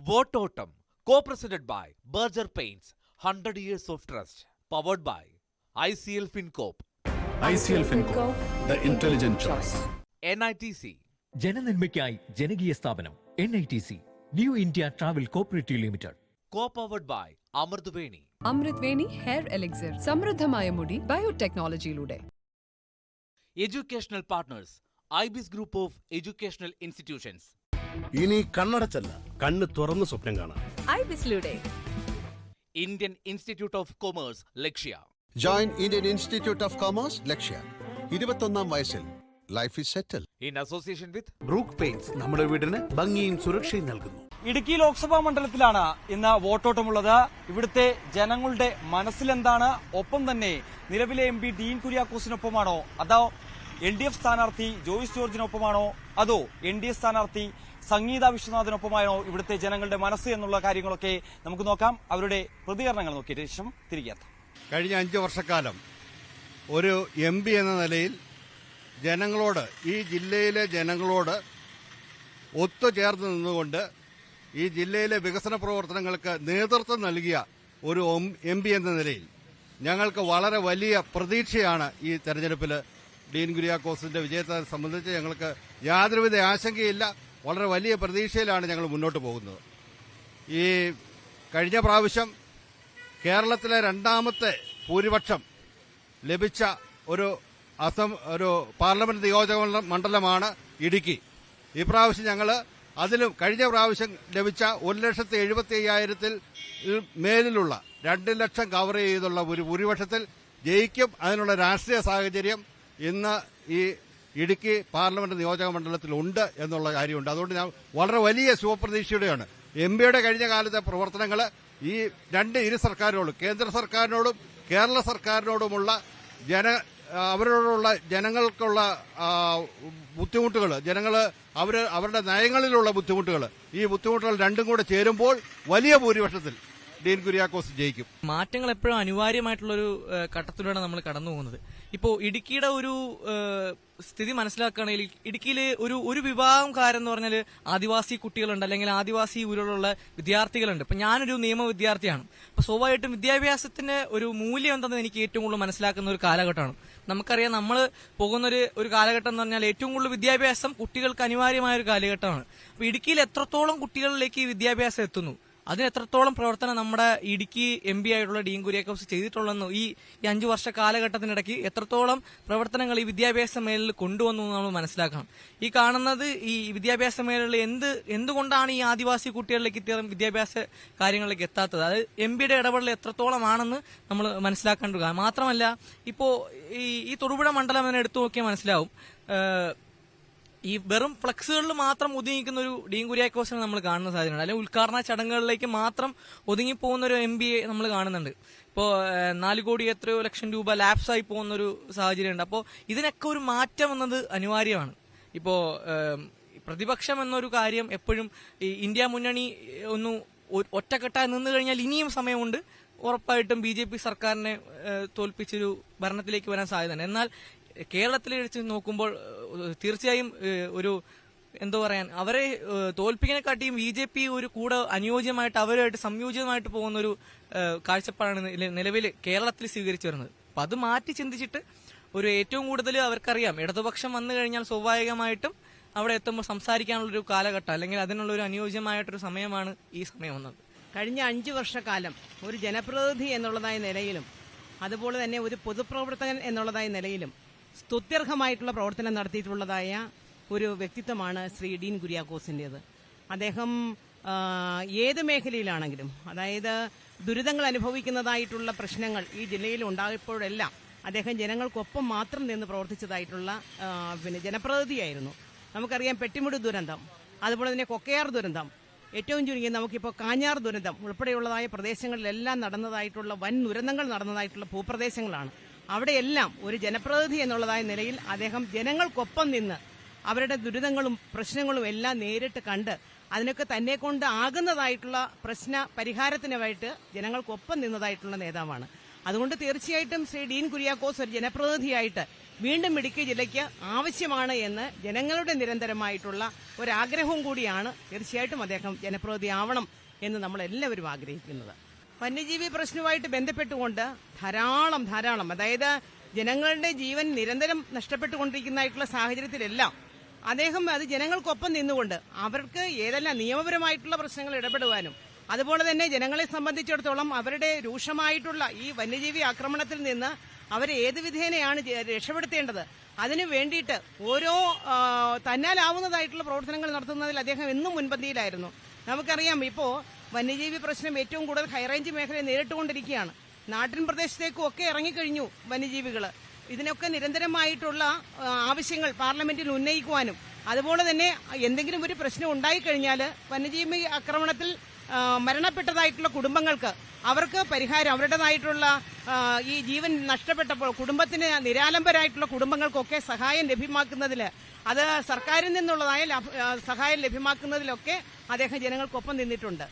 Vototum, co-presented by Berger Paints, 100 years of trust, powered by ICL FinCorp. ICL FinCorp, the intelligent choice. NITC. ജനനന്മയ്ക്കായി ജനകീയ സ്ഥാപനം NITC, new India travel cooperative limited. Co-powered by Amruthaveni. Amruthaveni hair elixir, സമൃദ്ധമായ മുടി ബയോടെക്നോളജിയിലൂടെ. Educational partners, IBIS Group of Educational Institutions. ഇനി കണ്ണടച്ചല്ല, കണ്ണ് തുറന്ന് സ്വപ്നം കാണാം. ഐബിസിലൂടെ. Indian Institute of Commerce, Lakshya. Join Indian Institute of Commerce Lakshya. 21ാം വയസ്സിൽ life is settle. In association with Brook paints നമ്മുടെ വീടിന് ഭംഗിയും സുരക്ഷയും നൽകുന്നു. ഇടുക്കി ലോക്സഭാ മണ്ഡലത്തിലാണ് ഇന്ന് വോട്ടോട്ടമുള്ളത്. ഇവിടുത്തെ ജനങ്ങളുടെ മനസ്സിലെന്താണ്? ഒപ്പം തന്നെ നിലവിലെ MP ഡീൻ കുര്യാക്കോസിനൊപ്പമാണോ, അതോ LDF സ്ഥാനാർത്ഥി ജോയിസ് ജോർജിനൊപ്പമാണോ, അതോ NDA സ്ഥാനാർത്ഥി സംഗീത വിശ്വനാഥിനൊപ്പമാണോ ഇവിടുത്തെ ജനങ്ങളുടെ മനസ്സ് എന്നുള്ള കാര്യങ്ങളൊക്കെ നമുക്ക് നോക്കാം. അവരുടെ പ്രതികരണങ്ങൾ നോക്കിയ ശേഷം തിരികെ എത്താം. കഴിഞ്ഞ 5 വർഷക്കാലം ഒരു MP എന്ന നിലയിൽ ജനങ്ങളോട്, ഈ ജില്ലയിലെ ജനങ്ങളോട് ഒത്തുചേർന്ന് നിന്നുകൊണ്ട് ഈ ജില്ലയിലെ വികസന പ്രവർത്തനങ്ങൾക്ക് നേതൃത്വം നൽകിയ ഒരു MP എന്ന നിലയിൽ ഞങ്ങൾക്ക് വളരെ വലിയ പ്രതീക്ഷയാണ് ഈ തെരഞ്ഞെടുപ്പിൽ. ഡീൻ കുര്യാക്കോസിന്റെ വിജയത്തെ സംബന്ധിച്ച് ഞങ്ങൾക്ക് യാതൊരുവിധ ആശങ്കയില്ല. വളരെ വലിയ പ്രതീക്ഷയിലാണ് ഞങ്ങൾ മുന്നോട്ട് പോകുന്നത്. ഈ കഴിഞ്ഞ പ്രാവശ്യം കേരളത്തിലെ 2ാമത്തെ ഭൂരിപക്ഷം ലഭിച്ച ഒരു പാർലമെന്റ് നിയോജക മണ്ഡലമാണ് ഇടുക്കി. ഇപ്രാവശ്യം ഞങ്ങൾ അതിലും കഴിഞ്ഞ പ്രാവശ്യം ലഭിച്ച 1,75,000 മേലിലുള്ള 2 ലക്ഷം കവർ ചെയ്തുള്ള ഒരു ഭൂരിപക്ഷത്തിൽ ജയിക്കും. അതിനുള്ള രാഷ്ട്രീയ സാഹചര്യം ഇന്ന് ഈ ഇടുക്കി പാർലമെന്റ് നിയോജക മണ്ഡലത്തിലുണ്ട് എന്നുള്ള കാര്യമുണ്ട്. അതുകൊണ്ട് ഞാൻ വളരെ വലിയ ശുഭപ്രതീക്ഷയോടെയാണ്. MPയുടെ കഴിഞ്ഞ കാലത്തെ പ്രവർത്തനങ്ങൾ ഈ ഇരു സർക്കാരിനോടും, കേന്ദ്ര സർക്കാരിനോടും കേരള സർക്കാരിനോടുമുള്ള അവരോടുള്ള ജനങ്ങൾക്കുള്ള ബുദ്ധിമുട്ടുകൾ, അവരുടെ നയങ്ങളിലുള്ള ബുദ്ധിമുട്ടുകൾ, ഈ ബുദ്ധിമുട്ടുകൾ രണ്ടും കൂടെ ചേരുമ്പോൾ വലിയ ഭൂരിപക്ഷത്തിൽ ഡീൻ കുര്യാക്കോസ് ജയിക്കും. മാറ്റങ്ങൾ എപ്പോഴും അനിവാര്യമായിട്ടുള്ളൊരു ഘട്ടത്തിലൂടെ നമ്മൾ കടന്നു പോകുന്നത്. ഇപ്പോൾ ഇടുക്കിയുടെ ഒരു സ്ഥിതി മനസ്സിലാക്കുകയാണെങ്കിൽ ഇടുക്കിയിൽ ഒരു വിഭാഗംകാരെന്ന് പറഞ്ഞാൽ ആദിവാസി കുട്ടികളുണ്ട്, അല്ലെങ്കിൽ ആദിവാസി ഊരിലുള്ള വിദ്യാർത്ഥികളുണ്ട്. ഇപ്പൊ ഞാനൊരു നിയമ വിദ്യാർത്ഥിയാണ്. അപ്പൊ സ്വാഭാവികമായിട്ടും വിദ്യാഭ്യാസത്തിന്റെ ഒരു മൂല്യം എന്തെന്ന് എനിക്ക് ഏറ്റവും കൂടുതൽ മനസ്സിലാക്കുന്ന ഒരു കാലഘട്ടമാണ്. നമുക്കറിയാം, നമ്മൾ പോകുന്ന ഒരു കാലഘട്ടം എന്ന് പറഞ്ഞാൽ ഏറ്റവും കൂടുതൽ വിദ്യാഭ്യാസം കുട്ടികൾക്ക് അനിവാര്യമായ ഒരു കാലഘട്ടമാണ്. അപ്പൊ ഇടുക്കിയിൽ എത്രത്തോളം കുട്ടികളിലേക്ക് വിദ്യാഭ്യാസം എത്തുന്നു, അതിന് എത്രത്തോളം പ്രവർത്തനം നമ്മുടെ ഇടുക്കി MP ആയിട്ടുള്ള ഡീൻ കുര്യാക്കോസ് ചെയ്തിട്ടുള്ളതെന്ന് ഈ 5 വർഷ കാലഘട്ടത്തിനിടയ്ക്ക് എത്രത്തോളം പ്രവർത്തനങ്ങൾ ഈ വിദ്യാഭ്യാസ മേഖലയിൽ കൊണ്ടുവന്നു നമ്മൾ മനസ്സിലാക്കണം. ഈ കാണുന്നത് ഈ വിദ്യാഭ്യാസ മേഖലയിൽ എന്തുകൊണ്ടാണ് ഈ ആദിവാസി കുട്ടികളിലേക്ക് ഇത്തരം വിദ്യാഭ്യാസ കാര്യങ്ങളിലേക്ക് എത്താത്തത്, അത് MPയുടെ ഇടപെടൽ എത്രത്തോളമാണെന്ന് നമ്മൾ മനസ്സിലാക്കേണ്ടത്. മാത്രമല്ല, ഇപ്പോ ഈ തൊടുപുഴ മണ്ഡലം തന്നെ എടുത്തു നോക്കിയാൽ മനസ്സിലാവും, ഈ വെറും ഫ്ലക്സുകളിൽ മാത്രം ഒതുങ്ങിക്കുന്ന ഒരു ഡീൻ കുര്യാക്കോസിനെ നമ്മൾ കാണുന്ന സാഹചര്യമാണ്. അല്ലെങ്കിൽ ഉദ്ഘാടന ചടങ്ങുകളിലേക്ക് മാത്രം ഒതുങ്ങിപ്പോകുന്ന ഒരു MP നമ്മൾ കാണുന്നുണ്ട്. ഇപ്പോൾ 4 കോടി എത്രയോ ലക്ഷം രൂപ ലാപ്സായി പോകുന്ന ഒരു സാഹചര്യമുണ്ട്. അപ്പോൾ ഇതിനൊക്കെ ഒരു മാറ്റം എന്നത് അനിവാര്യമാണ്. ഇപ്പോൾ പ്രതിപക്ഷം എന്നൊരു കാര്യം എപ്പോഴും ഈ ഇന്ത്യ മുന്നണി ഒറ്റക്കെട്ടായി നിന്ന് കഴിഞ്ഞാൽ ഇനിയും സമയമുണ്ട്. ഉറപ്പായിട്ടും BJP സർക്കാരിനെ തോൽപ്പിച്ചൊരു ഭരണത്തിലേക്ക് വരാൻ സാധ്യതയുണ്ട്. എന്നാൽ കേരളത്തിൽ വെച്ച് നോക്കുമ്പോൾ തീർച്ചയായും അവരെ തോൽപ്പിക്കാനെക്കാട്ടിയും BJP ഒരു കൂടെ അനുയോജ്യമായിട്ട് അവരുമായിട്ട് സംയോജിതമായിട്ട് പോകുന്ന ഒരു കാഴ്ചപ്പാടാണ് നിലവിൽ കേരളത്തിൽ സ്വീകരിച്ചു വരുന്നത്. അപ്പൊ അത് മാറ്റി ചിന്തിച്ചിട്ട് ഏറ്റവും കൂടുതൽ അവർക്കറിയാം, ഇടതുപക്ഷം വന്നു കഴിഞ്ഞാൽ സ്വാഭാവികമായിട്ടും അവിടെ എത്തുമ്പോൾ സംസാരിക്കാനുള്ളൊരു കാലഘട്ടം, അല്ലെങ്കിൽ അതിനുള്ള ഒരു അനുയോജ്യമായിട്ടൊരു സമയമാണ് ഈ സമയം വന്നത്. കഴിഞ്ഞ 5 വർഷക്കാലം ഒരു ജനപ്രതിനിധി എന്നുള്ളതായ നിലയിലും അതുപോലെ തന്നെ ഒരു പൊതുപ്രവർത്തകൻ എന്നുള്ളതായ നിലയിലും സ്തുത്യർഹമായിട്ടുള്ള പ്രവർത്തനം നടത്തിയിട്ടുള്ളതായ ഒരു വ്യക്തിത്വമാണ് ശ്രീ ഡീൻ കുര്യാക്കോസിന്റേത്. അദ്ദേഹം ഏത് മേഖലയിലാണെങ്കിലും, അതായത് ദുരിതങ്ങൾ അനുഭവിക്കുന്നതായിട്ടുള്ള പ്രശ്നങ്ങൾ ഈ ജില്ലയിൽ ഉണ്ടായപ്പോഴെല്ലാം അദ്ദേഹം ജനങ്ങൾക്കൊപ്പം മാത്രം നിന്ന് പ്രവർത്തിച്ചതായിട്ടുള്ള ജനപ്രതിനിധിയായിരുന്നു. നമുക്കറിയാം, പെട്ടിമുടി ദുരന്തം, അതുപോലെ തന്നെ കൊക്കയാർ ദുരന്തം, ഏറ്റവും ചുരുങ്ങി നമുക്കിപ്പോൾ കാഞ്ഞാർ ദുരന്തം ഉൾപ്പെടെയുള്ളതായ പ്രദേശങ്ങളിലെല്ലാം നടന്നതായിട്ടുള്ള വൻ ദുരന്തങ്ങൾ നടന്നതായിട്ടുള്ള ഭൂപ്രദേശങ്ങളാണ്. അവിടെയെല്ലാം ഒരു ജനപ്രതിനിധി എന്നുള്ളതായ നിലയിൽ അദ്ദേഹം ജനങ്ങൾക്കൊപ്പം നിന്ന് അവരുടെ ദുരിതങ്ങളും പ്രശ്നങ്ങളും എല്ലാം നേരിട്ട് കണ്ട് അതിനൊക്കെ തന്നെ കൊണ്ട് ആകുന്നതായിട്ടുള്ള പ്രശ്ന പരിഹാരത്തിനുമായിട്ട് ജനങ്ങൾക്കൊപ്പം നിന്നതായിട്ടുള്ള നേതാവാണ്. അതുകൊണ്ട് തീർച്ചയായിട്ടും ശ്രീ ഡീൻ കുര്യാക്കോസ് ഒരു ജനപ്രതിനിധിയായിട്ട് വീണ്ടും ഇടുക്കി ജില്ലയ്ക്ക് ആവശ്യമാണ് എന്ന് ജനങ്ങളുടെ നിരന്തരമായിട്ടുള്ള ഒരാഗ്രഹവും കൂടിയാണ്. തീർച്ചയായിട്ടും അദ്ദേഹം ജനപ്രതിനിധി ആവണം എന്ന് നമ്മൾ എല്ലാവരും ആഗ്രഹിക്കുന്നത്. വന്യജീവി പ്രശ്നവുമായിട്ട് ബന്ധപ്പെട്ടുകൊണ്ട് ധാരാളം അതായത് ജനങ്ങളുടെ ജീവൻ നിരന്തരം നഷ്ടപ്പെട്ടുകൊണ്ടിരിക്കുന്നതായിട്ടുള്ള സാഹചര്യത്തിലെല്ലാം അദ്ദേഹം അത് ജനങ്ങൾക്കൊപ്പം നിന്നുകൊണ്ട് അവർക്ക് ഏതെല്ലാം നിയമപരമായിട്ടുള്ള പ്രശ്നങ്ങൾ ഇടപെടുവാനും അതുപോലെ തന്നെ ജനങ്ങളെ സംബന്ധിച്ചിടത്തോളം അവരുടെ രൂക്ഷമായിട്ടുള്ള ഈ വന്യജീവി ആക്രമണത്തിൽ നിന്ന് അവരെ ഏത് വിധേനയാണ് രക്ഷപ്പെടുത്തേണ്ടത് അതിനു വേണ്ടിയിട്ട് ഓരോ തന്നാലാവുന്നതായിട്ടുള്ള പ്രവർത്തനങ്ങൾ നടത്തുന്നതിൽ അദ്ദേഹം എന്നും മുൻപന്തിയിലായിരുന്നു. നമുക്കറിയാം, ഇപ്പോൾ വന്യജീവി പ്രശ്നം ഏറ്റവും കൂടുതൽ ഹൈറേഞ്ച് മേഖലയെ നേരിട്ടുകൊണ്ടിരിക്കുകയാണ്. നാട്ടിൻ പ്രദേശത്തേക്കും ഒക്കെ ഇറങ്ങിക്കഴിഞ്ഞു വന്യജീവികൾ. ഇതിനൊക്കെ നിരന്തരമായിട്ടുള്ള ആവശ്യങ്ങൾ പാർലമെന്റിൽ ഉന്നയിക്കുവാനും അതുപോലെ തന്നെ എന്തെങ്കിലും ഒരു പ്രശ്നം ഉണ്ടായിക്കഴിഞ്ഞാൽ വന്യജീവി ആക്രമണത്തിൽ മരണപ്പെട്ടതായിട്ടുള്ള കുടുംബങ്ങൾക്ക് അവർക്ക് പരിഹാരം, അവരുടേതായിട്ടുള്ള ഈ ജീവൻ നഷ്ടപ്പെട്ടപ്പോൾ കുടുംബത്തിന് നിരാലംബരായിട്ടുള്ള കുടുംബങ്ങൾക്കൊക്കെ സഹായം ലഭ്യമാക്കുന്നതിൽ, അത് സർക്കാരിൽ നിന്നുള്ളതായ സഹായം ലഭ്യമാക്കുന്നതിലൊക്കെ അദ്ദേഹം ജനങ്ങൾക്കൊപ്പം നിന്നിട്ടുണ്ട്.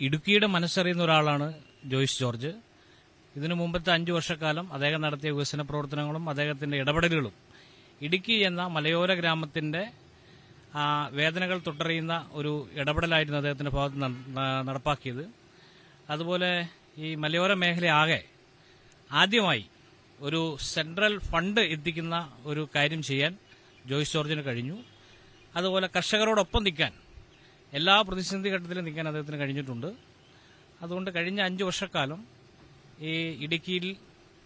ഇടുക്കിയുടെ മനസ്സറിയുന്ന ഒരാളാണ് ജോയ്സ് ജോർജ്. ഇതിനു മുമ്പത്തെ 5 വർഷക്കാലം അദ്ദേഹം നടത്തിയ വികസന പ്രവർത്തനങ്ങളും അദ്ദേഹത്തിന്റെ ഇടപെടലുകളും ഇടുക്കി എന്ന മലയോര ഗ്രാമത്തിന്റെ വേദനകൾ തൊട്ടറിയുന്ന ഒരു ഇടപെടലായിരുന്നു അദ്ദേഹത്തിന്റെ ഭാഗത്ത് നടപ്പാക്കിയത്. അതുപോലെ ഈ മലയോര മേഖലയാകെ ആദ്യമായി ഒരു സെൻട്രൽ ഫണ്ട് എത്തിക്കുന്ന ഒരു കാര്യം ചെയ്യാൻ ജോയ്സ് ജോർജിന് കഴിഞ്ഞു. അതുപോലെ കർഷകരോടൊപ്പം നിൽക്കാൻ, എല്ലാ പ്രതിസന്ധി ഘട്ടത്തിലും നിൽക്കാൻ അദ്ദേഹത്തിന് കഴിഞ്ഞിട്ടുണ്ട്. അതുകൊണ്ട് കഴിഞ്ഞ 5 വർഷക്കാലം ഈ ഇടുക്കിയിൽ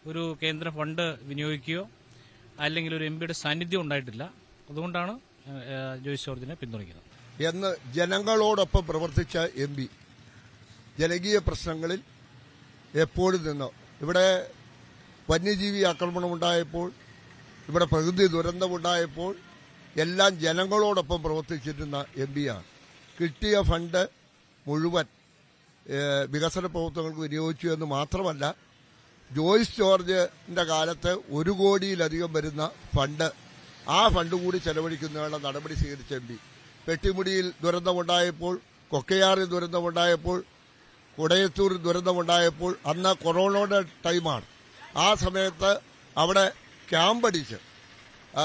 ഒരു കേന്ദ്ര ഫണ്ട് വിനിയോഗിക്കുകയോ അല്ലെങ്കിൽ ഒരു എംപിയുടെ സാന്നിധ്യം ഉണ്ടായിട്ടില്ല. അതുകൊണ്ടാണ് ജോയ്സ് ജോർജിനെ പിന്തുണയ്ക്കുന്നത്. എന്ന് ജനങ്ങളോടൊപ്പം പ്രവർത്തിച്ച എം പി ജനകീയ പ്രശ്നങ്ങളിൽ എപ്പോഴും നിന്നു. ഇവിടെ വന്യജീവി ആക്രമണമുണ്ടായപ്പോൾ, ഇവിടെ പ്രകൃതി ദുരന്തമുണ്ടായപ്പോൾ എല്ലാം ജനങ്ങളോടൊപ്പം പ്രവർത്തിച്ചിരുന്ന എം പിയാണ്. കിട്ടിയ ഫണ്ട് മുഴുവൻ വികസന പ്രവർത്തനങ്ങൾക്ക് വിനിയോഗിച്ചു എന്ന് മാത്രമല്ല, ജോയ്സ് ജോർജിന്റെ കാലത്ത് 1 കോടിയിലധികം വരുന്ന ഫണ്ട്, ആ ഫണ്ട് കൂടി ചെലവഴിക്കുന്നതിനുള്ള നടപടി സ്വീകരിച്ച എം പി. പെട്ടിമുടിയിൽ ദുരന്തമുണ്ടായപ്പോൾ, കൊക്കയാറിൽ ദുരന്തമുണ്ടായപ്പോൾ, കുടയത്തൂരിൽ ദുരന്തമുണ്ടായപ്പോൾ അന്ന് കൊറോണയുടെ ടൈമാണ്. ആ സമയത്ത് അവിടെ ക്യാമ്പടിച്ച്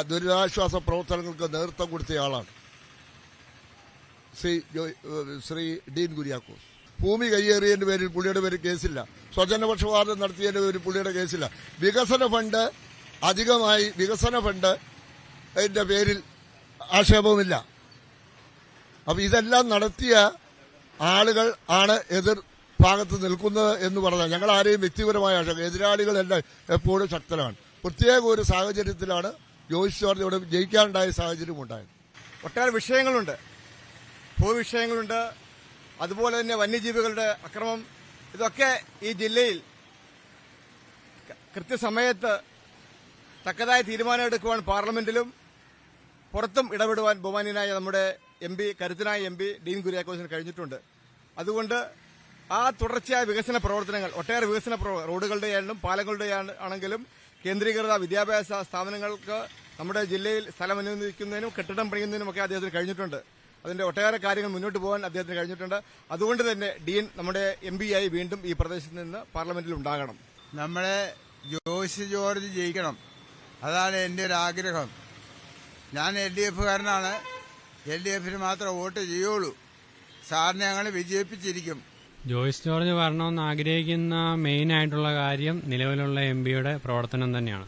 ദുരിതാശ്വാസ പ്രവർത്തനങ്ങൾക്ക് നേതൃത്വം കൊടുത്തയാളാണ് ശ്രീ ഡീൻ കുര്യാക്കോസ്. ഭൂമി കയ്യേറിയതിന്റെ പേരിൽ പുള്ളിയുടെ പേരിൽ കേസില്ല. സ്വജനപക്ഷപാതം നടത്തിയതിന്റെ പേരിൽ പുള്ളിയുടെ കേസില്ല. വികസന ഫണ്ട് അധികമായി, വികസന ഫണ്ട് അതിന്റെ പേരിൽ ആക്ഷേപവുമില്ല. അപ്പൊ ഇതെല്ലാം നടത്തിയ ആളുകൾ ആണ് എതിർ ഭാഗത്ത് നിൽക്കുന്നത് എന്ന് പറഞ്ഞാൽ ഞങ്ങൾ ആരെയും വ്യക്തിപരമായ എതിരാളികളെല്ലാം എപ്പോഴും ശക്തരാണ്. പ്രത്യേക ഒരു സാഹചര്യത്തിലാണ് ജോയ്സ് ജോർജ് ഇവിടെ ജയിക്കാനുണ്ടായ സാഹചര്യം ഉണ്ടായത്. ഒട്ടേറെ വിഷയങ്ങളുണ്ട്, ഭൂവിഷയങ്ങളുണ്ട്, അതുപോലെ തന്നെ വന്യജീവികളുടെ അക്രമം. ഇതൊക്കെ ഈ ജില്ലയിൽ കൃത്യസമയത്ത് തക്കതായ തീരുമാനമെടുക്കുവാൻ പാർലമെന്റിലും പുറത്തും ഇടപെടുവാൻ ബഹുമാന്യനായ നമ്മുടെ എം പി, കരുത്തനായ എം പി ഡീൻ കുര്യാക്കോസിന് കഴിഞ്ഞിട്ടുണ്ട്. അതുകൊണ്ട് ആ തുടർച്ചയായ വികസന പ്രവർത്തനങ്ങൾ, ഒട്ടേറെ വികസന റോഡുകളുടെ ആണെങ്കിലും പാലങ്ങളുടെ ആണെങ്കിലും കേന്ദ്രീകൃത വിദ്യാഭ്യാസ സ്ഥാപനങ്ങൾക്ക് നമ്മുടെ ജില്ലയിൽ സ്ഥലം അനുവദിക്കുന്നതിനും കെട്ടിടം പണിയുന്നതിനുമൊക്കെ അദ്ദേഹത്തിന് കഴിഞ്ഞിട്ടുണ്ട്. അതിന്റെ ഒട്ടേറെ കാര്യങ്ങൾ മുന്നോട്ട് പോകാൻ അദ്ദേഹത്തിന് കഴിഞ്ഞിട്ടുണ്ട്. അതുകൊണ്ട് തന്നെ ഡീൻ നമ്മുടെ എം പിയായി വീണ്ടും ഈ പ്രദേശത്ത് നിന്ന് പാർലമെന്റിൽ ഉണ്ടാകണം. നമ്മളെ ജോയ്സ് ജോർജ് ജയിക്കണം, അതാണ് എൻ്റെ ഒരു ആഗ്രഹം. ഞാൻ LDF-കാരനാണ്. LDF-ന് മാത്രം വോട്ട് ചെയ്യുള്ളൂ. സാറിനെ ഞങ്ങൾ വിജയിപ്പിച്ചിരിക്കും. ജോയ്സ് ജോർജ് വരണമെന്ന് ആഗ്രഹിക്കുന്ന മെയിനായിട്ടുള്ള കാര്യം നിലവിലുള്ള എം പിയുടെ പ്രവർത്തനം തന്നെയാണ്.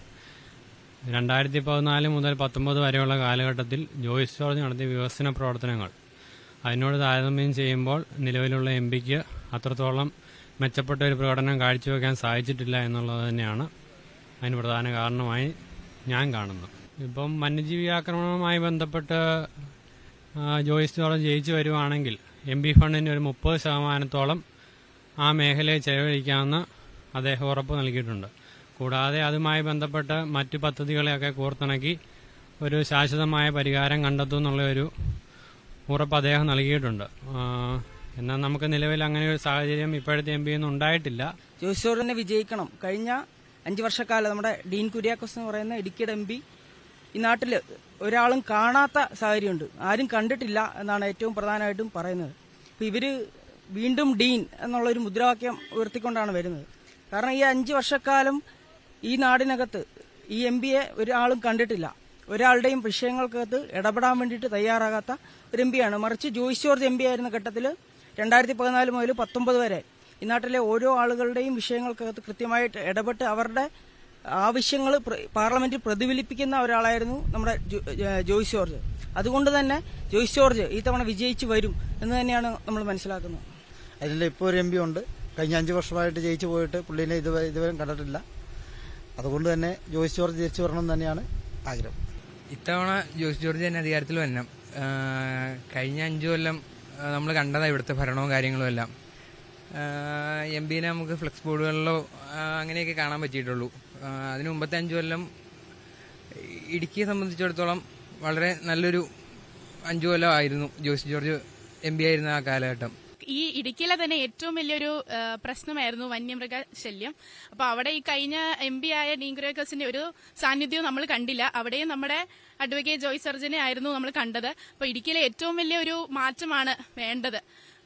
2014 മുതൽ 19 വരെയുള്ള കാലഘട്ടത്തിൽ ജോയ്സ് ജോർജ് നടത്തിയ വികസന പ്രവർത്തനങ്ങൾ അതിനോട് താരതമ്യം ചെയ്യുമ്പോൾ നിലവിലുള്ള എം പിക്ക് അത്രത്തോളം മെച്ചപ്പെട്ട ഒരു പ്രകടനം കാഴ്ചവെക്കാൻ സാധിച്ചിട്ടില്ല എന്നുള്ളത് തന്നെയാണ് അതിന് പ്രധാന കാരണമായി ഞാൻ കാണുന്നത്. ഇപ്പം വന്യജീവി ആക്രമണവുമായി ബന്ധപ്പെട്ട് ജോയ്സ് ജോർജ് ജയിച്ചു വരുവാണെങ്കിൽ എം പി ഫണ്ടിന് ഒരു 30% ആ മേഖലയെ ചെലവഴിക്കാമെന്ന് അദ്ദേഹം ഉറപ്പ് നൽകിയിട്ടുണ്ട്. കൂടാതെ അതുമായി ബന്ധപ്പെട്ട് മറ്റു പദ്ധതികളെയൊക്കെ കോർത്തിണക്കി ഒരു ശാശ്വതമായ പരിഹാരം കണ്ടെത്തുമെന്നുള്ള ഒരു ഉറപ്പ് അദ്ദേഹം നൽകിയിട്ടുണ്ട്. എന്നാൽ നമുക്ക് നിലവിൽ അങ്ങനെ ഒരു സാഹചര്യം ഇപ്പോഴത്തെ എം പിയൊന്നും ഉണ്ടായിട്ടില്ല. ജോയ്സ് ജോർജിനെ വിജയിക്കണം. കഴിഞ്ഞ 5 വർഷക്കാലം നമ്മുടെ ഡീൻ കുര്യാക്കോസ് എന്ന് പറയുന്ന ഇടുക്കിയുടെ എം പി ഈ നാട്ടിൽ ഒരാളും കാണാത്ത സാഹചര്യമുണ്ട്. ആരും കണ്ടിട്ടില്ല എന്നാണ് ഏറ്റവും പ്രധാനമായിട്ടും പറയുന്നത്. അപ്പം ഇവര് വീണ്ടും ഡീൻ എന്നുള്ളൊരു മുദ്രാവാക്യം ഉയർത്തിക്കൊണ്ടാണ് വരുന്നത്. കാരണം ഈ 5 വർഷക്കാലം ഈ നാടിനകത്ത് ഈ എം പിയെ ഒരാളും കണ്ടിട്ടില്ല. ഒരാളുടെയും വിഷയങ്ങൾക്കകത്ത് ഇടപെടാൻ വേണ്ടിയിട്ട് തയ്യാറാകാത്ത ഒരു എം പിയാണ്. മറിച്ച് ജോയ്സ് ജോർജ് എം പി ആയിരുന്ന ഘട്ടത്തിൽ 2014 മുതൽ 19 വരെ ഈ നാട്ടിലെ ഓരോ ആളുകളുടെയും വിഷയങ്ങൾക്കകത്ത് കൃത്യമായിട്ട് ഇടപെട്ട് അവരുടെ ആവശ്യങ്ങൾ പാർലമെന്റിൽ പ്രതിഫലിപ്പിക്കുന്ന ഒരാളായിരുന്നു നമ്മുടെ ജോയ്സ് ജോർജ്. അതുകൊണ്ട് തന്നെ ജോയ്സ് ജോർജ് ഈ തവണ വിജയിച്ചു വരും എന്ന് തന്നെയാണ് നമ്മൾ മനസ്സിലാക്കുന്നത്. അതിൽ ഇപ്പോൾ ഒരു എം പി ഉണ്ട്. കഴിഞ്ഞ 5 വർഷമായിട്ട് ജയിച്ചു പോയിട്ട് പുള്ളിനെ ഇതുവരെ കണ്ടിട്ടില്ല. അതുകൊണ്ട് തന്നെ ജോയ്സ് ജോർജ് തിരിച്ചു വരണം തന്നെയാണ് ആഗ്രഹം. ഇത്തവണ ജോയ്സ് ജോർജ് തന്നെ അധികാരത്തിൽ വരണം. കഴിഞ്ഞ 5 കൊല്ലം നമ്മൾ കണ്ടതാണ് ഇവിടുത്തെ ഭരണവും കാര്യങ്ങളും എല്ലാം. എം പിനെ നമുക്ക് ഫ്ലെക്സ് ബോർഡുകളിലോ അങ്ങനെയൊക്കെ കാണാൻ പറ്റിയിട്ടുള്ളൂ. അതിന് മുമ്പത്തെ 5 കൊല്ലം ഇടുക്കിയെ സംബന്ധിച്ചിടത്തോളം വളരെ നല്ലൊരു 5 കൊല്ലം ആയിരുന്നു ജോയ്സ് ജോർജ് എം പി ആയിരുന്ന ആ കാലഘട്ടം. ഈ ഇടുക്കിയിലെ തന്നെ ഏറ്റവും വലിയൊരു പ്രശ്നമായിരുന്നു വന്യമൃഗ ശല്യം. അപ്പൊ അവിടെ ഈ കഴിഞ്ഞ എം പി ആയ ഡീൻ കുര്യാക്കോസിന്റെ ഒരു സാന്നിധ്യവും നമ്മൾ കണ്ടില്ല. അവിടെയും നമ്മുടെ അഡ്വക്കേറ്റ് ജോയ്സ് ജോർജിനെ ആയിരുന്നു നമ്മൾ കണ്ടത്. അപ്പൊ ഇടുക്കിയിലെ ഏറ്റവും വലിയൊരു മാറ്റമാണ് വേണ്ടത്.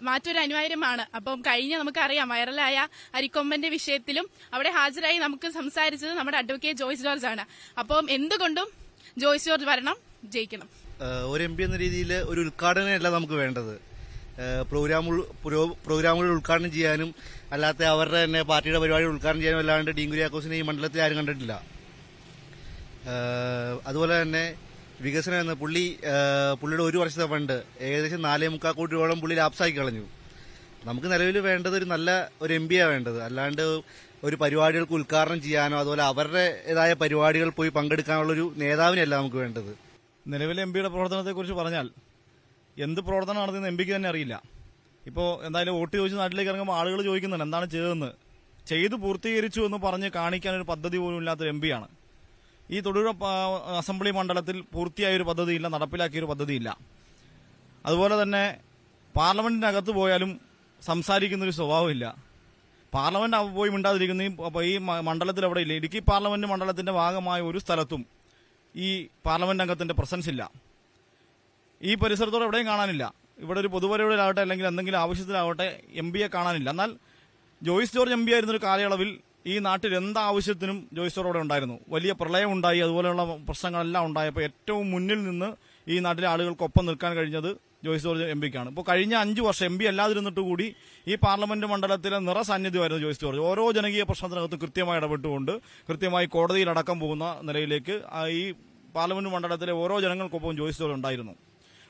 മാറ്റൊരു അനിവാര്യമാണ്. അപ്പം കഴിഞ്ഞ നമുക്കറിയാം വൈറലായ അരിക്കൊമ്പന്റെ വിഷയത്തിലും അവിടെ ഹാജരായി നമുക്ക് സംസാരിച്ചത് നമ്മുടെ അഡ്വക്കേറ്റ് ജോയ്സ് ജോർജ് ആണ്. അപ്പം എന്തുകൊണ്ടും ജോയ്സ് ജോർജ് വരണം, ജയിക്കണം. ഒരു എം പി എന്ന രീതിയിൽ ഒരു ഉദ്ഘാടനമല്ല നമുക്ക് വേണ്ടത്. പ്രോഗ്രാമുകൾ ഉദ്ഘാടനം ചെയ്യാനും അല്ലാത്ത അവരുടെ തന്നെ പാർട്ടിയുടെ പരിപാടികൾ ഉദ്ഘാടനം ചെയ്യാനും അല്ലാണ്ട് ഡീൻ കുര്യാക്കോസിനെ ഈ മണ്ഡലത്തിൽ ആരും കണ്ടിട്ടില്ല. അതുപോലെ തന്നെ വികസനം എന്ന പുള്ളിയുടെ 1 വർഷത്തെ ഫണ്ട് ഏകദേശം 4.25 കോടി രൂപയോളം പുള്ളി ലാപ്സാക്കി കളഞ്ഞു. നമുക്ക് നിലവിൽ വേണ്ടത് ഒരു നല്ല ഒരു എം പിയാണ് വേണ്ടത്. അല്ലാണ്ട് ഒരു പരിപാടികൾക്ക് ഉദ്ഘാടനം ചെയ്യാനോ അതുപോലെ അവരുടേതായ പരിപാടികൾ പോയി പങ്കെടുക്കാനുള്ളൊരു നേതാവിനല്ല നമുക്ക് വേണ്ടത്. നിലവിലെ എം പിയുടെ പ്രവർത്തനത്തെക്കുറിച്ച് പറഞ്ഞാൽ എന്ത് പ്രവർത്തനം നടത്തുന്ന എം പിക്ക് തന്നെ അറിയില്ല. ഇപ്പോൾ എന്തായാലും വോട്ട് ചോദിച്ച് നാട്ടിലേക്ക് ഇറങ്ങുമ്പോൾ ആളുകൾ ചോദിക്കുന്നുണ്ട് എന്താണ് ചെയ്തതെന്ന്. ചെയ്തു പൂർത്തീകരിച്ചു എന്ന് പറഞ്ഞ് കാണിക്കാൻ ഒരു പദ്ധതി പോലും ഇല്ലാത്തൊരു എം പിയാണ്. ഈ തൊടുപുഴ അസംബ്ലി മണ്ഡലത്തിൽ പൂർത്തിയായൊരു പദ്ധതിയില്ല, നടപ്പിലാക്കിയൊരു പദ്ധതിയില്ല. അതുപോലെ തന്നെ പാർലമെന്റിനകത്ത് പോയാലും സംസാരിക്കുന്നൊരു സ്വഭാവമില്ല. പാർലമെന്റ് പോയി മിണ്ടാതിരിക്കുന്ന ഈ മണ്ഡലത്തിൽ അവിടെ ഇല്ല. ഇടുക്കി പാർലമെന്റ് മണ്ഡലത്തിന്റെ ഭാഗമായ ഒരു സ്ഥലത്തും ഈ പാർലമെന്റ് അംഗത്തിന്റെ പ്രസൻസ് ഇല്ല. ഈ പരിസരത്തോടെ എവിടെയും കാണാനില്ല. ഇവിടെ ഒരു പൊതുപരിപാടിയിലാവട്ടെ അല്ലെങ്കിൽ എന്തെങ്കിലും ആവശ്യത്തിലാവട്ടെ എം പിയെ കാണാനില്ല. എന്നാൽ ജോയ്സ് ജോർജ് എം പി ആയിരുന്നൊരു കാലയളവിൽ ഈ നാട്ടിൽ എന്താവശ്യത്തിനും ജോയ്സ് ജോർജ് അവിടെ ഉണ്ടായിരുന്നു. വലിയ പ്രളയം ഉണ്ടായി, അതുപോലെയുള്ള പ്രശ്നങ്ങളെല്ലാം ഉണ്ടായപ്പോൾ ഏറ്റവും മുന്നിൽ നിന്ന് ഈ നാട്ടിലെ ആളുകൾക്കൊപ്പം നിൽക്കാൻ കഴിഞ്ഞത് ജോയ്സ് ജോർജ് എം പിക്കാണ്. ഇപ്പോൾ കഴിഞ്ഞ 5 വർഷം എം പി അല്ലാതിരുന്നിട്ട് കൂടി ഈ പാർലമെന്റ് മണ്ഡലത്തിലെ നിറസാന്നിധ്യമായിരുന്നു ജോയ്സ് ജോർജ്. ഓരോ ജനകീയ പ്രശ്നത്തിനകത്ത് കൃത്യമായി ഇടപെട്ടുകൊണ്ട് കൃത്യമായി കോടതിയിലടക്കം പോകുന്ന നിലയിലേക്ക് ഈ പാർലമെന്റ് മണ്ഡലത്തിലെ ഓരോ ജനങ്ങൾക്കൊപ്പം ജോയ്സ് ജോർജ് ഉണ്ടായിരുന്നു.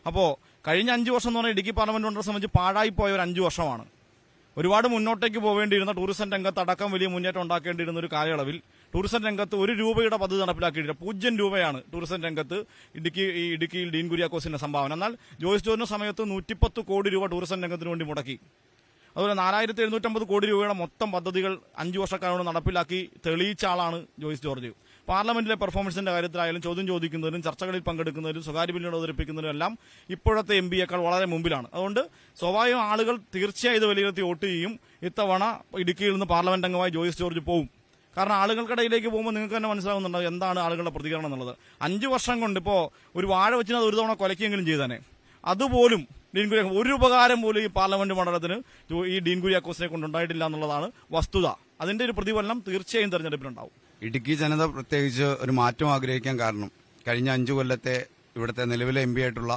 അപ്പോൾ കഴിഞ്ഞ 5 വർഷം എന്ന് പറഞ്ഞാൽ ഇടുക്കി പാർലമെന്റ് മണ്ഡലത്തെ സംബന്ധിച്ച് പാഴായിപ്പോയ ഒരു 5 വർഷമാണ്. ഒരുപാട് മുന്നോട്ടേക്ക് പോവേണ്ടിയിരുന്ന ടൂറിസം രംഗത്ത് അടക്കം വലിയ മുന്നേറ്റം ഉണ്ടാക്കേണ്ടിയിരുന്ന ഒരു കാലയളവിൽ ടൂറിസം രംഗത്ത് 1 രൂപയുടെ പദ്ധതി നടപ്പിലാക്കിയിട്ടില്ല. 0 രൂപയാണ് ടൂറിസം രംഗത്ത് ഇടുക്കിയിൽ ഡീൻ കുര്യാക്കോസിന്റെ സംഭാവന. എന്നാൽ ജോയ്സ് ജോർജിന്റെ സമയത്ത് 110 കോടി രൂപ ടൂറിസം രംഗത്തിന് വേണ്ടി മുടക്കി. അതുപോലെ 4750 കോടി രൂപയുടെ മൊത്തം പദ്ധതികൾ 5 വർഷക്കാലം നടപ്പിലാക്കി തെളിയിച്ച ആളാണ് ജോയ്സ് ജോർജ്. പാർലമെന്റിലെ പെർഫോമൻസിന്റെ കാര്യത്തിലായാലും ചോദ്യം ചോദിക്കുന്നതിനും ചർച്ചകളിൽ പങ്കെടുക്കുന്നതിനും സ്വകാര്യ ബില്ലുകൾ അവതരിപ്പിക്കുന്നതിനും എല്ലാം ഇപ്പോഴത്തെ എം പിയേക്കാൾ വളരെ മുമ്പിലാണ്. അതുകൊണ്ട് സ്വാഭാവികം ആളുകൾ തീർച്ചയായും ഇത് വിലയിരുത്തി വോട്ട് ചെയ്യും. ഇത്തവണ ഇടുക്കിയിൽ നിന്ന് പാർലമെന്റ് അംഗമായി ജോയ്സ് ജോർജ് പോവും. കാരണം ആളുകൾക്കിടയിലേക്ക് പോകുമ്പോൾ നിങ്ങൾക്ക് തന്നെ മനസ്സിലാവുന്നുണ്ടോ എന്താണ് ആളുകളുടെ പ്രതികരണം എന്നുള്ളത്. 5 വർഷം കൊണ്ട് ഇപ്പോൾ ഒരു വാഴ വെച്ചിന് അത് ഒരു തവണ കൊലയ്ക്കെങ്കിലും ചെയ്താനെ. അതുപോലും ഡീൻ കുര്യാക്കോസ് ഒരു ഉപകാരം പോലും ഈ പാർലമെന്റ് മണ്ഡലത്തിന് ഈ ഡീൻ കുര്യാക്കോസിനെ കൊണ്ടുണ്ടായിട്ടില്ല എന്നുള്ളതാണ് വസ്തുത. അതിന്റെ ഒരു പ്രതിഫലനം തീർച്ചയായും തെരഞ്ഞെടുപ്പിലുണ്ടാവും. ഇടുക്കി ജനത പ്രത്യേകിച്ച് ഒരു മാറ്റം ആഗ്രഹിക്കാൻ കാരണം കഴിഞ്ഞ 5 കൊല്ലത്തെ ഇവിടുത്തെ നിലവിലെ എം പി ആയിട്ടുള്ള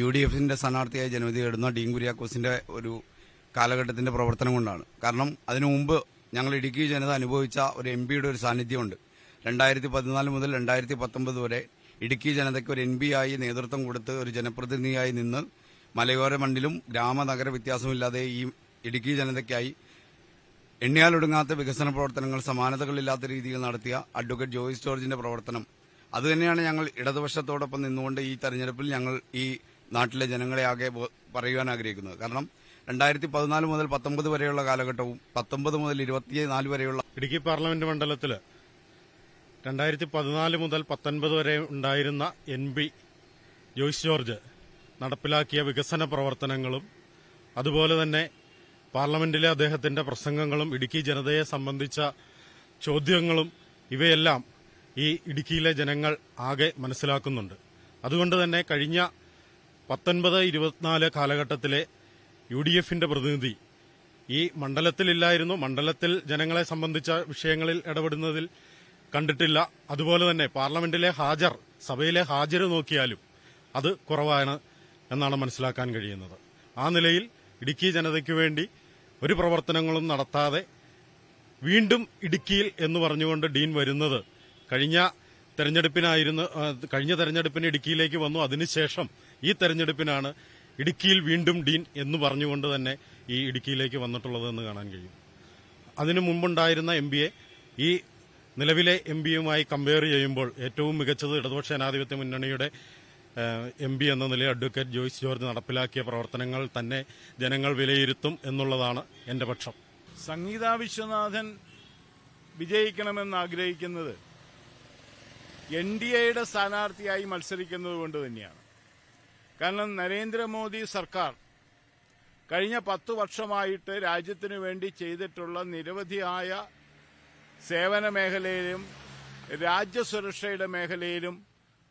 UDFന്റെ സ്ഥാനാർത്ഥിയായി ജനവിധി നേടുന്ന ഡീൻ കുര്യാക്കോസിന്റെ ഒരു കാലഘട്ടത്തിന്റെ പ്രവർത്തനം കൊണ്ടാണ്. കാരണം അതിനു മുമ്പ് ഞങ്ങൾ ഇടുക്കി ജനത അനുഭവിച്ച ഒരു എം പിയുടെ ഒരു സാന്നിധ്യമുണ്ട്. 2014 മുതൽ 2019 വരെ ഇടുക്കി ജനതയ്ക്ക് ഒരു NP ആയി നേതൃത്വം കൊടുത്ത് ഒരു ജനപ്രതിനിധിയായി നിന്ന് മലയോര മണ്ണിലും ഗ്രാമനഗര വ്യത്യാസമില്ലാതെ ഈ ഇടുക്കി ജനതയ്ക്കായി എണ്ണിയാലൊടുങ്ങാത്ത വികസന പ്രവർത്തനങ്ങൾ സമാനതകളില്ലാത്ത രീതിയിൽ നടത്തിയ അഡ്വക്കേറ്റ് ജോയ്സ് ജോർജിന്റെ പ്രവർത്തനം അതുതന്നെയാണ് ഞങ്ങൾ ഇടതുപക്ഷത്തോടൊപ്പം നിന്നുകൊണ്ട് ഈ തെരഞ്ഞെടുപ്പിൽ ഞങ്ങൾ ഈ നാട്ടിലെ ജനങ്ങളെ ആകെ പറയുവാൻ ആഗ്രഹിക്കുന്നത്. കാരണം 2014 മുതൽ 19 വരെയുള്ള കാലഘട്ടവും 19 മുതൽ 24 വരെയുള്ള ഇടുക്കി പാർലമെന്റ് മണ്ഡലത്തിൽ 2014 മുതൽ 19 വരെ ഉണ്ടായിരുന്ന NP ജോയ്സ് ജോർജ് നടപ്പിലാക്കിയ വികസന പ്രവർത്തനങ്ങളും അതുപോലെ തന്നെ പാർലമെന്റിലെ അദ്ദേഹത്തിന്റെ പ്രസംഗങ്ങളും ഇടുക്കി ജനതയെ സംബന്ധിച്ച ചോദ്യങ്ങളും ഇവയെല്ലാം ഈ ഇടുക്കിയിലെ ജനങ്ങൾ ആകെ മനസ്സിലാക്കുന്നുണ്ട്. അതുകൊണ്ട് തന്നെ കഴിഞ്ഞ 19-24 കാലഘട്ടത്തിലെ UDFന്റെ പ്രതിനിധി ഈ മണ്ഡലത്തിലില്ലായിരുന്നു. മണ്ഡലത്തിൽ ജനങ്ങളെ സംബന്ധിച്ച വിഷയങ്ങളിൽ ഇടപെടുന്നതിൽ കണ്ടിട്ടില്ല. അതുപോലെ തന്നെ പാർലമെന്റിലെ സഭയിലെ ഹാജർ നോക്കിയാലും അത് കുറവാണ് എന്നാണ് മനസ്സിലാക്കാൻ കഴിയുന്നത്. ആ നിലയിൽ ഇടുക്കി ജനതയ്ക്ക് വേണ്ടി ഒരു പ്രവർത്തനങ്ങളും നടത്താതെ വീണ്ടും ഇടുക്കിയിൽ എന്ന് പറഞ്ഞുകൊണ്ട് ഡീൻ വരുന്നത് കഴിഞ്ഞ തെരഞ്ഞെടുപ്പിന് ഇടുക്കിയിലേക്ക് വന്നു. അതിനുശേഷം ഈ തെരഞ്ഞെടുപ്പിനാണ് ഇടുക്കിയിൽ വീണ്ടും ഡീൻ എന്ന് പറഞ്ഞുകൊണ്ട് തന്നെ ഈ ഇടുക്കിയിലേക്ക് വന്നിട്ടുള്ളതെന്ന് കാണാൻ കഴിയും. അതിനു മുമ്പുണ്ടായിരുന്ന MBയെ ഈ നിലവിലെ MBയുമായി കമ്പയർ ചെയ്യുമ്പോൾ ഏറ്റവും മികച്ചത് ഇടതുപക്ഷ ജനാധിപത്യ മുന്നണിയുടെ MB എന്ന നിലയിൽ അഡ്വക്കേറ്റ് ജോയ്സ് ജോർജ് നടപ്പിലാക്കിയ പ്രവർത്തനങ്ങൾ തന്നെ ജനങ്ങൾ വിലയിരുത്തും എന്നുള്ളതാണ് എന്റെ പക്ഷം. സംഗീത വിശ്വനാഥൻ വിജയിക്കണമെന്ന് ആഗ്രഹിക്കുന്നത് NDAയുടെ സ്ഥാനാർത്ഥിയായി മത്സരിക്കുന്നത് കൊണ്ട് തന്നെയാണ്. കാരണം നരേന്ദ്രമോദി സർക്കാർ കഴിഞ്ഞ 10 വർഷമായിട്ട് രാജ്യത്തിനു വേണ്ടി ചെയ്തിട്ടുള്ള നിരവധിയായ സേവന മേഖലയിലും രാജ്യസുരക്ഷയുടെ മേഖലയിലും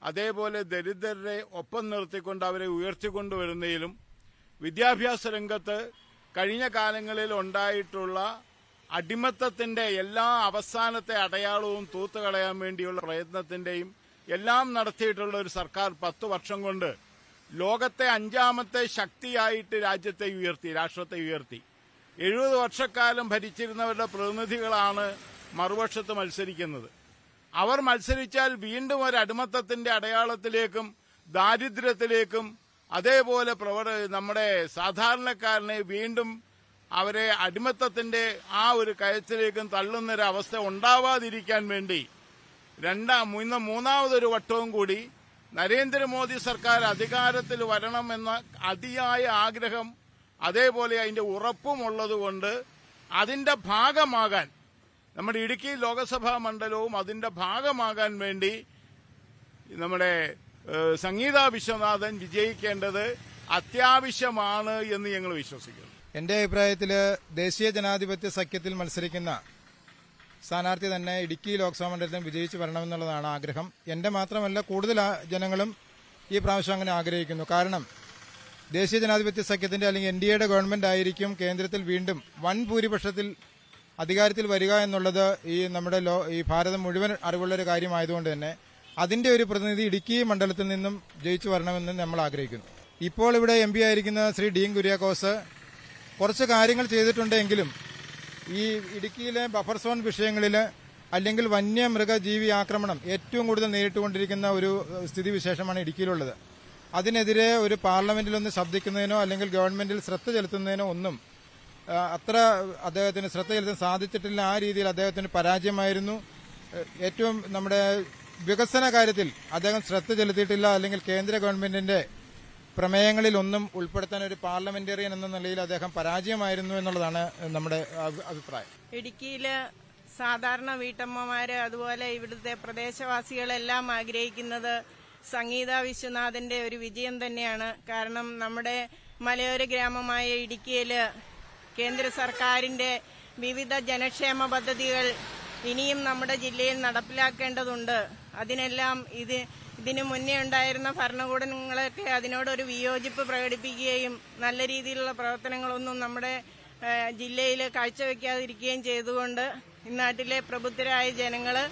അതേപോലെ ദരിദ്രരെ ഒപ്പം നിർത്തിക്കൊണ്ട് അവരെ ഉയർത്തിക്കൊണ്ടുവരുന്നതിലും വിദ്യാഭ്യാസ രംഗത്ത് കഴിഞ്ഞ കാലങ്ങളിൽ ഉണ്ടായിട്ടുള്ള അടിമത്തത്തിന്റെ എല്ലാ അവസാനത്തെ അടയാളവും തൂത്തുകളയാൻ വേണ്ടിയുള്ള പ്രയത്നത്തിന്റെയും എല്ലാം നടത്തിയിട്ടുള്ള ഒരു സർക്കാർ 10 വർഷം കൊണ്ട് ലോകത്തെ 5ാമത്തെ ശക്തിയായിട്ട് രാഷ്ട്രത്തെ ഉയർത്തി. 70 വർഷക്കാലം ഭരിച്ചിരുന്നവരുടെ പ്രതിനിധികളാണ് മറുപക്ഷത്ത് മത്സരിക്കുന്നത്. അവർ മത്സരിച്ചാൽ വീണ്ടും ഒരു അടിമത്തത്തിന്റെ അടയാളത്തിലേക്കും ദാരിദ്ര്യത്തിലേക്കും അതേപോലെ നമ്മുടെ സാധാരണക്കാരനെ വീണ്ടും അവരെ അടിമത്തത്തിന്റെ ആ ഒരു കയത്തിലേക്കും തള്ളുന്നൊരവസ്ഥ ഉണ്ടാവാതിരിക്കാൻ വേണ്ടി മൂന്നാമതൊരു വട്ടവും കൂടി നരേന്ദ്രമോദി സർക്കാർ അധികാരത്തിൽ വരണമെന്ന അതിയായ ആഗ്രഹം അതേപോലെ അതിന്റെ ഉറപ്പുമുള്ളതുകൊണ്ട് അതിന്റെ ഭാഗമാകാൻ നമ്മുടെ ഇടുക്കി ലോകസഭാ മണ്ഡലവും അതിന്റെ ഭാഗമാകാൻ വേണ്ടി നമ്മുടെ സംഗീത വിശ്വനാഥൻ വിജയിക്കേണ്ടത് അത്യാവശ്യമാണ് എന്ന് ഞങ്ങൾ വിശ്വസിക്കുന്നു. എന്റെ അഭിപ്രായത്തിൽ ദേശീയ ജനാധിപത്യ സഖ്യത്തിൽ മത്സരിക്കുന്ന സ്ഥാനാർത്ഥി തന്നെ ഇടുക്കി ലോക്സഭാ മണ്ഡലത്തിൽ വിജയിച്ചു വരണമെന്നുള്ളതാണ് ആഗ്രഹം. എന്റെ മാത്രമല്ല, കൂടുതൽ ജനങ്ങളും ഈ പ്രാവശ്യം അങ്ങനെ ആഗ്രഹിക്കുന്നു. കാരണം ദേശീയ ജനാധിപത്യ സഖ്യത്തിന്റെ അല്ലെങ്കിൽ NDAയുടെ ഗവൺമെന്റ് ആയിരിക്കും കേന്ദ്രത്തിൽ വീണ്ടും വൻ ഭൂരിപക്ഷത്തിൽ അധികാരത്തിൽ വരിക എന്നുള്ളത് ഈ ഭാരതം മുഴുവൻ അറിവുള്ളൊരു കാര്യമായതുകൊണ്ട് തന്നെ അതിന്റെ ഒരു പ്രതിനിധി ഇടുക്കി മണ്ഡലത്തിൽ നിന്നും ജയിച്ചു വരണമെന്ന് നമ്മൾ ആഗ്രഹിക്കുന്നു. ഇപ്പോൾ ഇവിടെ MB ആയിരിക്കുന്ന ശ്രീ ഡീൻ കുര്യാക്കോസ് കുറച്ച് കാര്യങ്ങൾ ചെയ്തിട്ടുണ്ടെങ്കിലും ഈ ഇടുക്കിയിലെ ബഫർ സോൺ വിഷയങ്ങളിൽ അല്ലെങ്കിൽ വന്യമൃഗജീവി ആക്രമണം ഏറ്റവും കൂടുതൽ നേരിട്ടുകൊണ്ടിരിക്കുന്ന ഒരു സ്ഥിതിവിശേഷമാണ് ഇടുക്കിയിലുള്ളത്. അതിനെതിരെ ഒരു പാർലമെന്റിലൊന്ന് ശബ്ദിക്കുന്നതിനോ അല്ലെങ്കിൽ ഗവൺമെന്റിൽ ശ്രദ്ധ ചെലുത്തുന്നതിനോ ഒന്നും അത്ര അദ്ദേഹത്തിന് ശ്രദ്ധ ചെലുത്താൻ സാധിച്ചിട്ടില്ല. ആ രീതിയിൽ അദ്ദേഹത്തിന് പരാജയമായിരുന്നു. ഏറ്റവും നമ്മുടെ വികസന കാര്യത്തിൽ അദ്ദേഹം ശ്രദ്ധ ചെലുത്തിയിട്ടില്ല. അല്ലെങ്കിൽ കേന്ദ്ര ഗവൺമെന്റിന്റെ പ്രമേയങ്ങളിലൊന്നും ഉൾപ്പെടുത്താൻ ഒരു പാർലമെന്റേറിയൻ എന്ന നിലയിൽ അദ്ദേഹം പരാജയമായിരുന്നു എന്നുള്ളതാണ് നമ്മുടെ അഭിപ്രായം. ഇടുക്കിയില് സാധാരണ വീട്ടമ്മമാര് അതുപോലെ ഇവിടുത്തെ പ്രദേശവാസികളെല്ലാം ആഗ്രഹിക്കുന്നത് സംഗീത വിശ്വനാഥന്റെ ഒരു വിജയം തന്നെയാണ്. കാരണം നമ്മുടെ മലയോര ഗ്രാമമായ ഇടുക്കിയില് കേന്ദ്ര സർക്കാരിന്റെ വിവിധ ജനക്ഷേമ പദ്ധതികൾ ഇനിയും നമ്മുടെ ജില്ലയിൽ നടപ്പിലാക്കേണ്ടതുണ്ട്. അതിനെല്ലാം ഇതിനു മുന്നേ ഉണ്ടായിരുന്ന ഭരണകൂടങ്ങളൊക്കെ അതിനോടൊരു വിയോജിപ്പ് പ്രകടിപ്പിക്കുകയും നല്ല രീതിയിലുള്ള പ്രവർത്തനങ്ങളൊന്നും നമ്മുടെ ജില്ലയിൽ കാഴ്ചവെക്കാതിരിക്കുകയും ചെയ്തുകൊണ്ട് ഇന്നാട്ടിലെ പ്രബുദ്ധരായ ജനങ്ങള്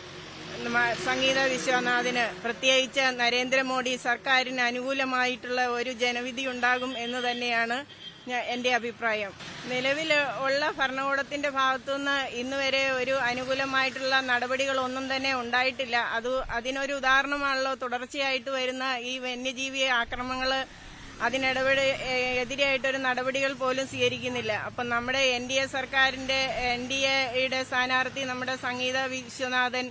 സംഗീത വിശ്വനാഥിന് പ്രത്യേകിച്ച് നരേന്ദ്രമോദി സർക്കാരിന് അനുകൂലമായിട്ടുള്ള ഒരു ജനവിധി ഉണ്ടാകും എന്ന് തന്നെയാണ് എന്റെ അഭിപ്രായം. നിലവിൽ ഉള്ള ഭരണകൂടത്തിന്റെ ഭാഗത്തുനിന്ന് ഇന്നുവരെ ഒരു അനുകൂലമായിട്ടുള്ള നടപടികളൊന്നും തന്നെ ഉണ്ടായിട്ടില്ല. അതിനൊരു ഉദാഹരണമാണല്ലോ തുടർച്ചയായിട്ട് വരുന്ന ഈ വന്യജീവി ആക്രമണങ്ങള്. എതിരായിട്ടൊരു നടപടികൾ പോലും സ്വീകരിക്കുന്നില്ല. അപ്പം നമ്മുടെ NDAയുടെ സ്ഥാനാർത്ഥി നമ്മുടെ സംഗീത വിശ്വനാഥൻ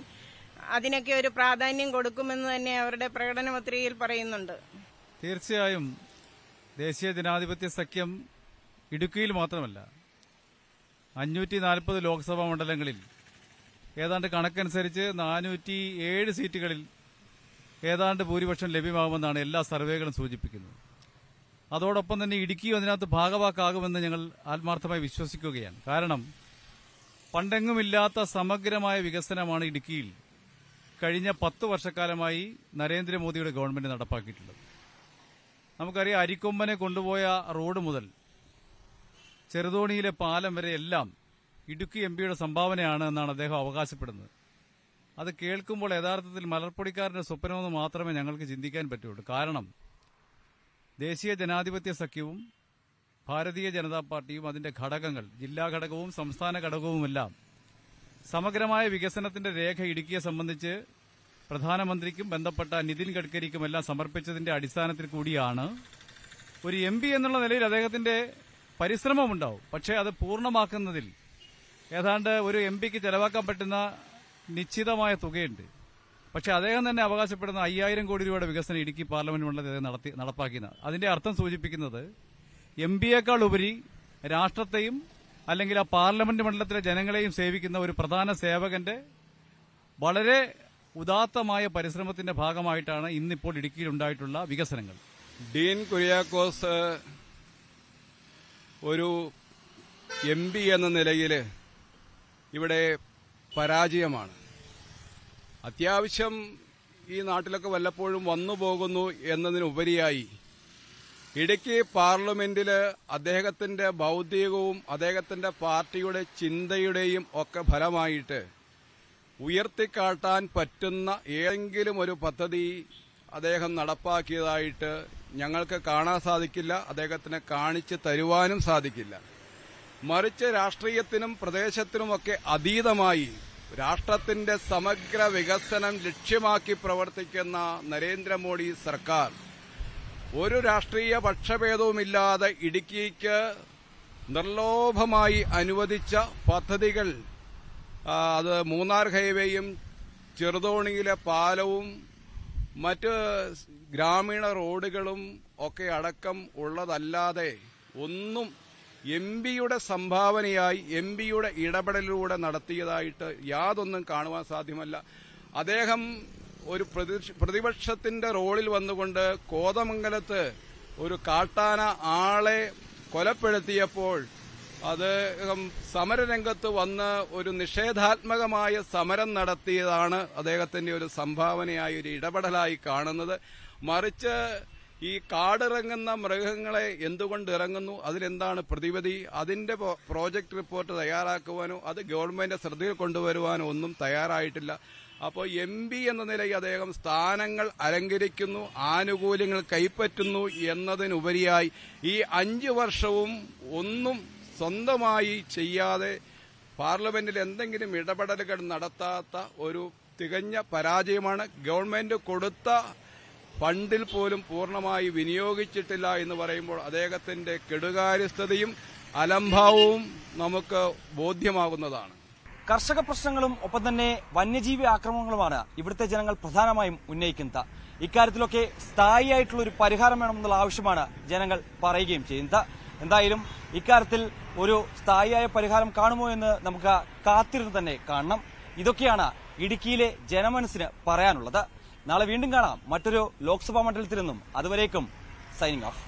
അതിനൊക്കെ ഒരു പ്രാധാന്യം കൊടുക്കുമെന്ന് തന്നെ അവരുടെ പ്രകടന പത്രികയിൽ പറയുന്നുണ്ട്. തീർച്ചയായും ദേശീയ ജനാധിപത്യ സഖ്യം ഇടുക്കിയിൽ മാത്രമല്ല 540 ലോക്സഭാ മണ്ഡലങ്ങളിൽ ഏതാണ്ട് കണക്കനുസരിച്ച് 407 സീറ്റുകളിൽ ഏതാണ്ട് ഭൂരിപക്ഷം ലഭ്യമാകുമെന്നാണ് എല്ലാ സർവേകളും സൂചിപ്പിക്കുന്നത്. അതോടൊപ്പം തന്നെ ഇടുക്കിയും അതിനകത്ത് ഭാഗവാക്കാകുമെന്ന് ഞങ്ങൾ ആത്മാർത്ഥമായി വിശ്വസിക്കുകയാണ്. കാരണം പണ്ടെങ്ങുമില്ലാത്ത സമഗ്രമായ വികസനമാണ് ഇടുക്കിയിൽ കഴിഞ്ഞ 10 വർഷക്കാലമായി നരേന്ദ്രമോദിയുടെ ഗവൺമെന്റ് നടപ്പാക്കിയിട്ടുള്ളത്. നമുക്കറിയാം, അരിക്കൊമ്പനെ കൊണ്ടുപോയ റോഡ് മുതൽ ചെറുതോണിയിലെ പാലം വരെ എല്ലാം ഇടുക്കി MBയുടെ സംഭാവനയാണ് എന്നാണ് അദ്ദേഹം അവകാശപ്പെടുന്നത്. അത് കേൾക്കുമ്പോൾ യഥാർത്ഥത്തിൽ മലർപ്പൊടിക്കാരന്റെ സ്വപ്നമെന്ന് മാത്രമേ ഞങ്ങൾക്ക് ചിന്തിക്കാൻ പറ്റുള്ളൂ. കാരണം ദേശീയ ജനാധിപത്യ സഖ്യവും ഭാരതീയ ജനതാ പാർട്ടിയും അതിന്റെ ഘടകങ്ങൾ, ജില്ലാ ഘടകവും സംസ്ഥാന ഘടകവുമെല്ലാം സമഗ്രമായ വികസനത്തിന്റെ രേഖ ഇടുക്കിയെ സംബന്ധിച്ച് പ്രധാനമന്ത്രിക്കും ബന്ധപ്പെട്ട നിതിൻ ഗഡ്കരിക്കുമെല്ലാം സമർപ്പിച്ചതിന്റെ അടിസ്ഥാനത്തിൽ കൂടിയാണ് ഒരു MP എന്നുള്ള നിലയിൽ അദ്ദേഹത്തിന്റെ പരിശ്രമമുണ്ടാവും. പക്ഷേ അത് പൂർണ്ണമാക്കുന്നതിൽ ഏതാണ്ട് ഒരു MPക്ക് ചെലവാക്കാൻ പറ്റുന്ന നിശ്ചിതമായ തുകയുണ്ട്. പക്ഷെ അദ്ദേഹം തന്നെ അവകാശപ്പെടുന്ന 5000 കോടി രൂപയുടെ വികസനം ഇടുക്കി പാർലമെന്റ് മണ്ഡലത്തിൽ നടപ്പാക്കിയത്. അതിന്റെ അർത്ഥം സൂചിപ്പിക്കുന്നത് MPയേക്കാൾ ഉപരി രാഷ്ട്രത്തെയും അല്ലെങ്കിൽ ആ പാർലമെന്റ് മണ്ഡലത്തിലെ ജനങ്ങളെയും സേവിക്കുന്ന ഒരു പ്രധാന സേവകന്റെ വളരെ ഉദാത്തമായ പരിശ്രമത്തിന്റെ ഭാഗമായിട്ടാണ് ഇന്നിപ്പോൾ ഇടുക്കിയിൽ ഉണ്ടായിട്ടുള്ള വികസനങ്ങൾ. ഡീൻ കുര്യാക്കോസ് ഒരു MP എന്ന നിലയിൽ ഇവിടെ പരാജയമാണ്. അത്യാവശ്യം ഈ നാട്ടിലൊക്കെ വല്ലപ്പോഴും വന്നു പോകുന്നു എന്നതിനുപരിയായി ഇടുക്കി പാർലമെന്റിൽ അദ്ദേഹത്തിന്റെ ബൗദ്ധികവും അദ്ദേഹത്തിന്റെ പാർട്ടിയുടെ ചിന്തയുടെയും ഒക്കെ ഫലമായിട്ട് ഉയർത്തിക്കാട്ടാൻ പറ്റുന്ന ഏതെങ്കിലും ഒരു പദ്ധതി അദ്ദേഹം നടപ്പാക്കിയതായിട്ട് ഞങ്ങൾക്ക് കാണാൻ സാധിക്കില്ല. അദ്ദേഹത്തിന് കാണിച്ചു തരുവാനും സാധിക്കില്ല. മറിച്ച് രാഷ്ട്രീയത്തിനും പ്രദേശത്തിനുമൊക്കെ അതീതമായി രാഷ്ട്രത്തിന്റെ സമഗ്ര വികസനം ലക്ഷ്യമാക്കി പ്രവർത്തിക്കുന്ന നരേന്ദ്രമോദി സർക്കാർ ഒരു രാഷ്ട്രീയ പക്ഷഭേദവുമില്ലാതെ ഇടുക്കിക്ക് നിർലോഭമായി അനുവദിച്ച പദ്ധതികൾ, അത് മൂന്നാർ ഹൈവേയും ചെറുതോണിയിലെ പാലവും മറ്റ് ഗ്രാമീണ റോഡുകളും ഒക്കെ അടക്കം ഉള്ളതല്ലാതെ ഒന്നും MPയുടെ സംഭാവനയായി MPയുടെ ഇടപെടലിലൂടെ നടത്തിയതായിട്ട് യാതൊന്നും കാണുവാൻ സാധ്യമല്ല. അദ്ദേഹം ഒരു പ്രതിപക്ഷത്തിന്റെ റോളിൽ വന്നുകൊണ്ട് കോതമംഗലത്ത് ഒരു കാട്ടാന ആളെ കൊലപ്പെടുത്തിയപ്പോൾ അദ്ദേഹം സമരരംഗത്ത് വന്ന് ഒരു നിഷേധാത്മകമായ സമരം നടത്തിയതാണ് അദ്ദേഹത്തിന്റെ ഒരു സംഭാവനയായി, ഒരു ഇടപെടലായി കാണുന്നത്. മറിച്ച് ഈ കാടിറങ്ങുന്ന മൃഗങ്ങളെ എന്തുകൊണ്ട് ഇറങ്ങുന്നു, അതിലെന്താണ് പ്രതിവിധി, അതിന്റെ പ്രോജക്ട് റിപ്പോർട്ട് തയ്യാറാക്കുവാനോ അത് ഗവൺമെന്റ് ശ്രദ്ധയിൽ കൊണ്ടുവരുവാനോ ഒന്നും തയ്യാറായിട്ടില്ല. അപ്പോൾ MP എന്ന നിലയിൽ അദ്ദേഹം സ്ഥാനങ്ങൾ അലങ്കരിക്കുന്നു, ആനുകൂല്യങ്ങൾ കൈപ്പറ്റുന്നു എന്നതിനുപരിയായി ഈ 5 വർഷവും ഒന്നും സ്വന്തമായി ചെയ്യാതെ പാർലമെന്റിൽ എന്തെങ്കിലും ഇടപെടലുകൾ നടത്താത്ത ഒരു തികഞ്ഞ പരാജയമാണ്. ഗവൺമെന്റ് കൊടുത്ത ഫണ്ടിൽ പോലും പൂർണ്ണമായി വിനിയോഗിച്ചിട്ടില്ല എന്ന് പറയുമ്പോൾ അദ്ദേഹത്തിന്റെ കെടുകാര്യസ്ഥതയും അലംഭാവവും നമുക്ക് ബോധ്യമാകുന്നതാണ്. കർഷക പ്രശ്നങ്ങളും ഒപ്പം തന്നെ വന്യജീവി ആക്രമണങ്ങളുമാണ് ഇവിടുത്തെ ജനങ്ങൾ പ്രധാനമായും ഉന്നയിക്കുന്നത്. ഇക്കാര്യത്തിലൊക്കെ സ്ഥായിയായിട്ടുള്ള ഒരു പരിഹാരം വേണമെന്നുള്ള ആവശ്യമാണ് ജനങ്ങൾ പറയുകയും ചെയ്യുന്നത്. എന്തായാലും ഇക്കാര്യത്തിൽ ഒരു സ്ഥായിയായ പരിഹാരം കാണുമോ എന്ന് നമുക്ക് കാത്തിരുന്ന് തന്നെ കാണണം. ഇതൊക്കെയാണ് ഇടുക്കിയിലെ ജനമനസ്സിന് പറയാനുള്ളത്. നാളെ വീണ്ടും കാണാം മറ്റൊരു ലോക്സഭാ മണ്ഡലത്തിൽ നിന്നും. അതുവരേക്കും സൈനിങ് ഓഫ്.